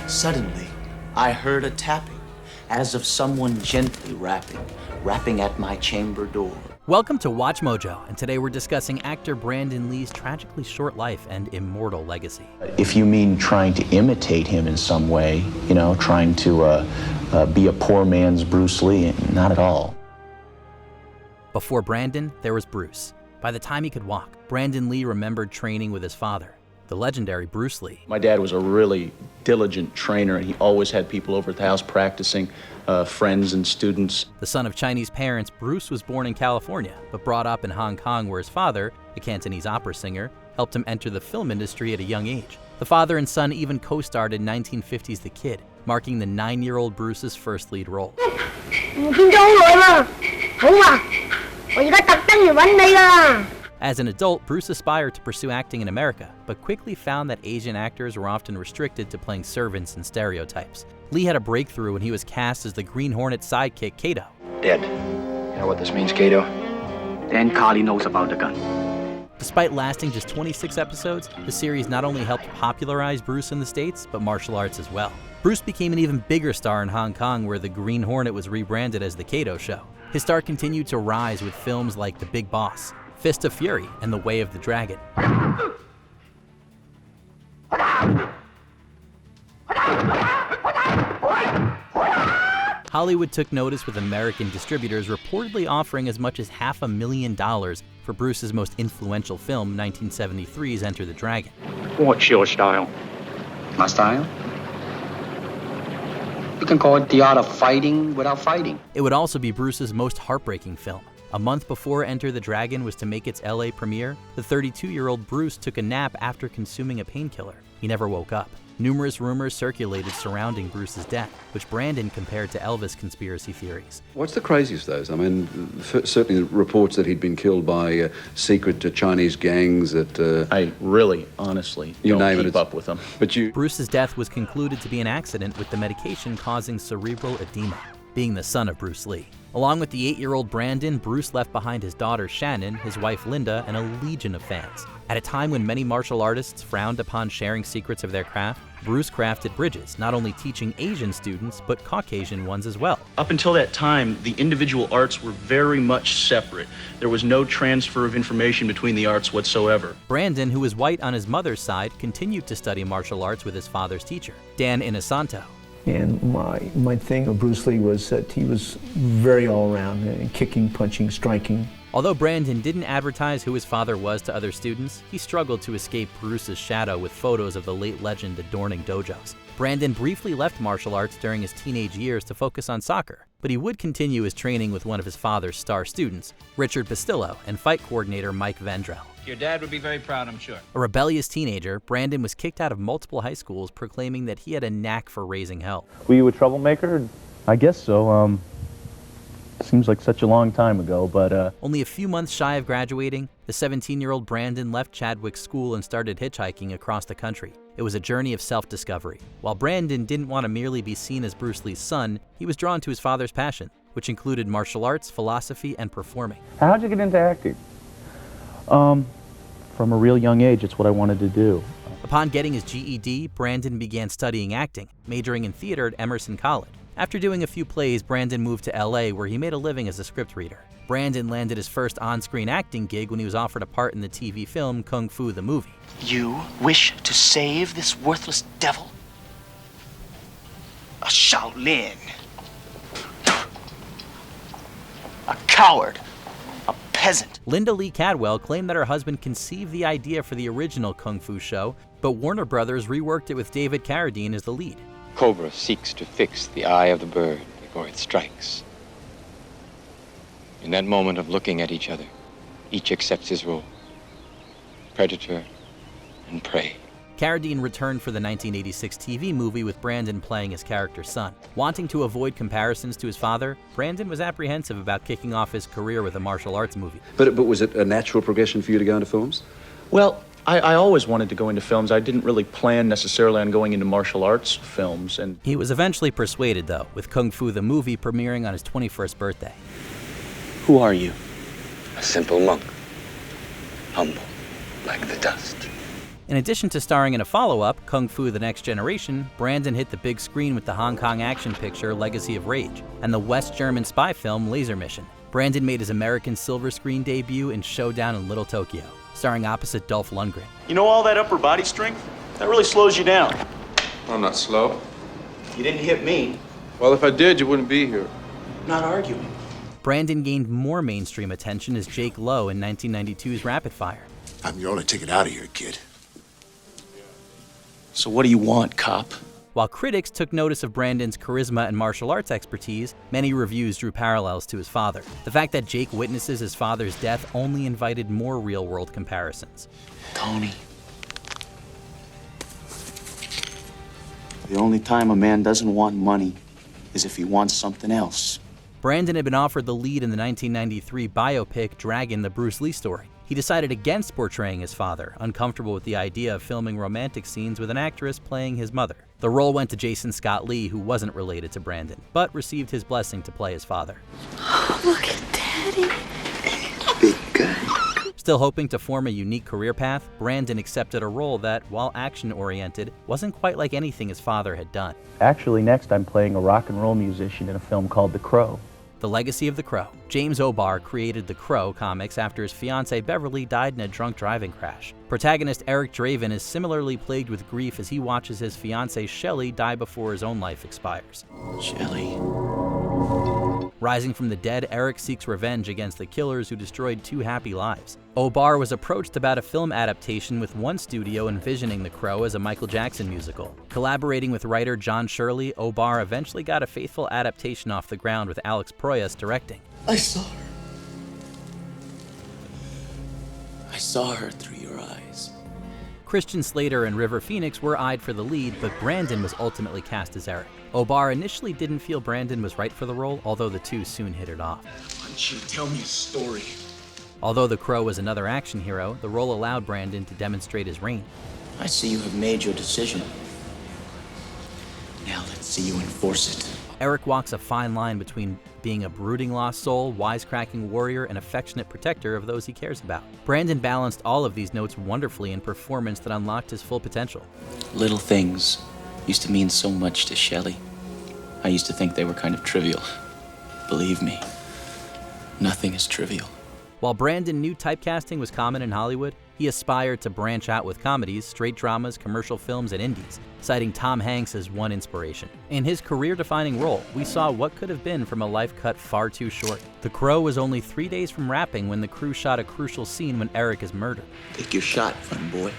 Suddenly, I heard a tapping, as of someone gently rapping at my chamber door. Welcome to Watch Mojo, and today we're discussing actor Brandon Lee's tragically short life and immortal legacy. If you mean trying to imitate him in some way, trying to be a poor man's Bruce Lee, not at all. Before Brandon, there was Bruce. By the time he could walk, Brandon Lee remembered training with his father, the legendary Bruce Lee. My dad was a really diligent trainer, and he always had people over at the house practicing, friends and students. The son of Chinese parents, Bruce was born in California, but brought up in Hong Kong, where his father, a Cantonese opera singer, helped him enter the film industry at a young age. The father and son even co-starred in 1950's The Kid, marking the 9-year-old Bruce's first lead role. As an adult, Bruce aspired to pursue acting in America, but quickly found that Asian actors were often restricted to playing servants and stereotypes. Lee had a breakthrough when he was cast as the Green Hornet's sidekick, Kato. Dead. You know what this means, Kato? Dan Carly knows about the gun. Despite lasting just 26 episodes, the series not only helped popularize Bruce in the States, but martial arts as well. Bruce became an even bigger star in Hong Kong, where the Green Hornet was rebranded as The Kato Show. His star continued to rise with films like The Big Boss, Fist of Fury, and The Way of the Dragon. Hollywood took notice, with American distributors reportedly offering as much as $500,000 for Bruce's most influential film, 1973's Enter the Dragon. What's your style? My style? You can call it the art of fighting without fighting. It would also be Bruce's most heartbreaking film. A month before Enter the Dragon was to make its LA premiere, the 32-year-old Bruce took a nap after consuming a painkiller. He never woke up. Numerous rumors circulated surrounding Bruce's death, which Brandon compared to Elvis conspiracy theories. What's the craziest of those? I mean, certainly reports that he'd been killed by secret Chinese gangs that... I really, honestly, you don't name keep up with them. But Bruce's death was concluded to be an accident, with the medication causing cerebral edema, being the son of Bruce Lee. Along with the 8-year-old Brandon, Bruce left behind his daughter Shannon, his wife Linda, and a legion of fans. At a time when many martial artists frowned upon sharing secrets of their craft, Bruce crafted bridges, not only teaching Asian students, but Caucasian ones as well. Up until that time, the individual arts were very much separate. There was no transfer of information between the arts whatsoever. Brandon, who was white on his mother's side, continued to study martial arts with his father's teacher, Dan Inosanto. And my thing of Bruce Lee was that he was very all-around, kicking, punching, striking. Although Brandon didn't advertise who his father was to other students, he struggled to escape Bruce's shadow with photos of the late legend adorning dojos. Brandon briefly left martial arts during his teenage years to focus on soccer, but he would continue his training with one of his father's star students, Richard Pastillo, and fight coordinator Mike Vendrell. Your dad would be very proud, I'm sure. A rebellious teenager, Brandon was kicked out of multiple high schools, proclaiming that he had a knack for raising hell. Were you a troublemaker? I guess so. Seems like such a long time ago, but... Only a few months shy of graduating, the 17-year-old Brandon left Chadwick School and started hitchhiking across the country. It was a journey of self-discovery. While Brandon didn't want to merely be seen as Bruce Lee's son, he was drawn to his father's passion, which included martial arts, philosophy, and performing. How'd you get into acting? From a real young age, it's what I wanted to do. Upon getting his GED, Brandon began studying acting, majoring in theater at Emerson College. After doing a few plays, Brandon moved to LA, where he made a living as a script reader. Brandon landed his first on-screen acting gig when he was offered a part in the TV film Kung Fu the Movie. You wish to save this worthless devil? A Shaolin. A coward. A peasant. Linda Lee Cadwell claimed that her husband conceived the idea for the original Kung Fu show, but Warner Brothers reworked it with David Carradine as the lead. Cobra seeks to fix the eye of the bird before it strikes. In that moment of looking at each other, each accepts his role. Predator and prey. Carradine returned for the 1986 TV movie, with Brandon playing his character's son. Wanting to avoid comparisons to his father, Brandon was apprehensive about kicking off his career with a martial arts movie. But was it a natural progression for you to go into films? Well, I always wanted to go into films. I didn't really plan necessarily on going into martial arts films. And he was eventually persuaded, though, with Kung Fu the Movie premiering on his 21st birthday. Who are you? A simple monk, humble like the dust. In addition to starring in a follow-up, Kung Fu: The Next Generation, Brandon hit the big screen with the Hong Kong action picture Legacy of Rage and the West German spy film Laser Mission. Brandon made his American silver screen debut in Showdown in Little Tokyo, starring opposite Dolph Lundgren. You know all that upper body strength? That really slows you down. I'm not slow. You didn't hit me. Well, if I did, you wouldn't be here. I'm not arguing. Brandon gained more mainstream attention as Jake Lowe in 1992's Rapid Fire. I'm your only ticket out of here, kid. So what do you want, cop? While critics took notice of Brandon's charisma and martial arts expertise, many reviews drew parallels to his father. The fact that Jake witnesses his father's death only invited more real-world comparisons. Tony. The only time a man doesn't want money is if he wants something else. Brandon had been offered the lead in the 1993 biopic Dragon: The Bruce Lee Story. He decided against portraying his father, uncomfortable with the idea of filming romantic scenes with an actress playing his mother. The role went to Jason Scott Lee, who wasn't related to Brandon, but received his blessing to play his father. Oh, look at Daddy. Big guy. Still hoping to form a unique career path, Brandon accepted a role that, while action-oriented, wasn't quite like anything his father had done. Actually, next I'm playing a rock and roll musician in a film called The Crow. The Legacy of the Crow. James O'Barr created the Crow comics after his fiancée Beverly died in a drunk driving crash. Protagonist Eric Draven is similarly plagued with grief as he watches his fiancée Shelley die before his own life expires. Shelley. Rising from the dead, Eric seeks revenge against the killers who destroyed two happy lives. O'Barr was approached about a film adaptation, with one studio envisioning The Crow as a Michael Jackson musical. Collaborating with writer John Shirley, O'Barr eventually got a faithful adaptation off the ground with Alex Proyas directing. I saw her. I saw her through your eyes. Christian Slater and River Phoenix were eyed for the lead, but Brandon was ultimately cast as Eric. O'Barr initially didn't feel Brandon was right for the role, although the two soon hit it off. Why don't you tell me a story? Although the Crow was another action hero, the role allowed Brandon to demonstrate his range. I see you have made your decision. Now let's see you enforce it. Eric walks a fine line between being a brooding lost soul, wisecracking warrior, and affectionate protector of those he cares about. Brandon balanced all of these notes wonderfully in performance that unlocked his full potential. Little things used to mean so much to Shelley. I used to think they were kind of trivial. Believe me, nothing is trivial. While Brandon knew typecasting was common in Hollywood, he aspired to branch out with comedies, straight dramas, commercial films, and indies, citing Tom Hanks as one inspiration. In his career-defining role, we saw what could have been from a life cut far too short. The Crow was only 3 days from wrapping when the crew shot a crucial scene when Eric is murdered. Take your shot, fun boy.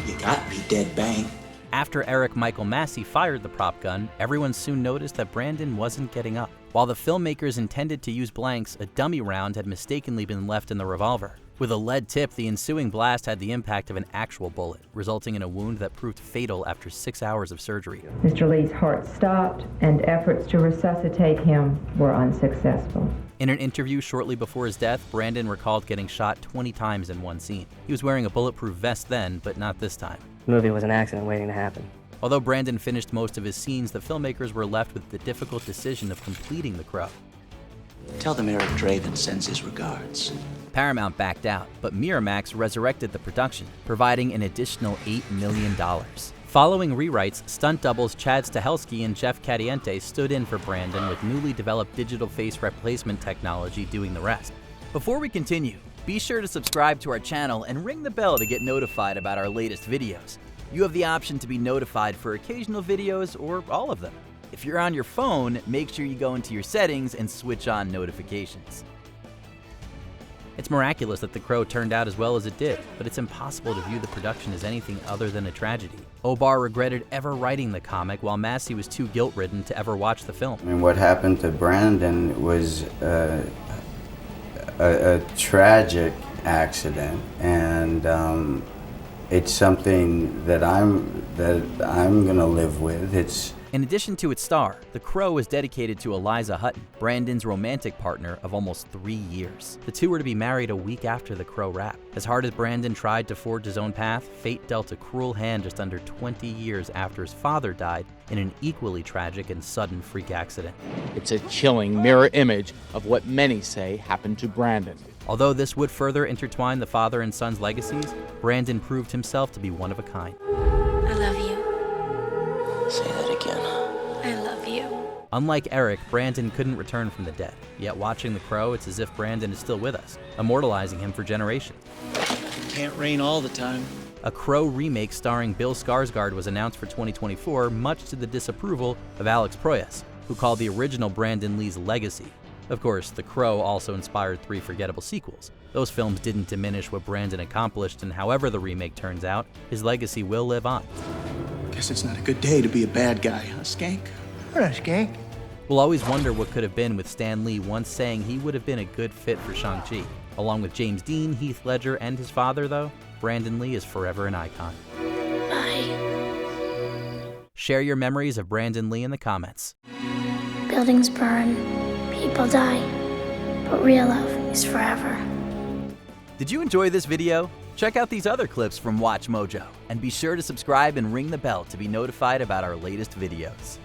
You got me dead bang. After Eric Michael Massey fired the prop gun, everyone soon noticed that Brandon wasn't getting up. While the filmmakers intended to use blanks, a dummy round had mistakenly been left in the revolver. With a lead tip, the ensuing blast had the impact of an actual bullet, resulting in a wound that proved fatal after 6 hours of surgery. Mr. Lee's heart stopped, and efforts to resuscitate him were unsuccessful. In an interview shortly before his death, Brandon recalled getting shot 20 times in one scene. He was wearing a bulletproof vest then, but not this time. The movie was an accident waiting to happen. Although Brandon finished most of his scenes, the filmmakers were left with the difficult decision of completing The Crow. Tell them Eric Draven sends his regards. Paramount backed out, but Miramax resurrected the production, providing an additional $8 million. Following rewrites, stunt doubles Chad Stahelski and Jeff Cadiente stood in for Brandon, with newly developed digital face replacement technology doing the rest. Before we continue, be sure to subscribe to our channel and ring the bell to get notified about our latest videos. You have the option to be notified for occasional videos or all of them. If you're on your phone, make sure you go into your settings and switch on notifications. It's miraculous that The Crow turned out as well as it did, but it's impossible to view the production as anything other than a tragedy. O'Barr regretted ever writing the comic, while Massey was too guilt-ridden to ever watch the film. I mean, what happened to Brandon was a tragic accident, and it's something that I'm gonna live with. In addition to its star, The Crow is dedicated to Eliza Hutton, Brandon's romantic partner of almost 3 years. The two were to be married a week after The Crow wrapped. As hard as Brandon tried to forge his own path, fate dealt a cruel hand just under 20 years after his father died in an equally tragic and sudden freak accident. It's a chilling mirror image of what many say happened to Brandon. Although this would further intertwine the father and son's legacies, Brandon proved himself to be one of a kind. I love you. Say that again. I love you. Unlike Eric, Brandon couldn't return from the dead. Yet watching The Crow, it's as if Brandon is still with us, immortalizing him for generations. Can't rain all the time. A Crow remake starring Bill Skarsgård was announced for 2024, much to the disapproval of Alex Proyas, who called the original Brandon Lee's legacy. Of course, The Crow also inspired 3 forgettable sequels. Those films didn't diminish what Brandon accomplished, and however the remake turns out, his legacy will live on. Guess it's not a good day to be a bad guy, huh, Skank? What a skank. We'll always wonder what could have been, with Stan Lee once saying he would have been a good fit for Shang-Chi. Along with James Dean, Heath Ledger, and his father, though, Brandon Lee is forever an icon. Bye. Share your memories of Brandon Lee in the comments. Buildings burn, people die, but real love is forever. Did you enjoy this video? Check out these other clips from WatchMojo, and be sure to subscribe and ring the bell to be notified about our latest videos.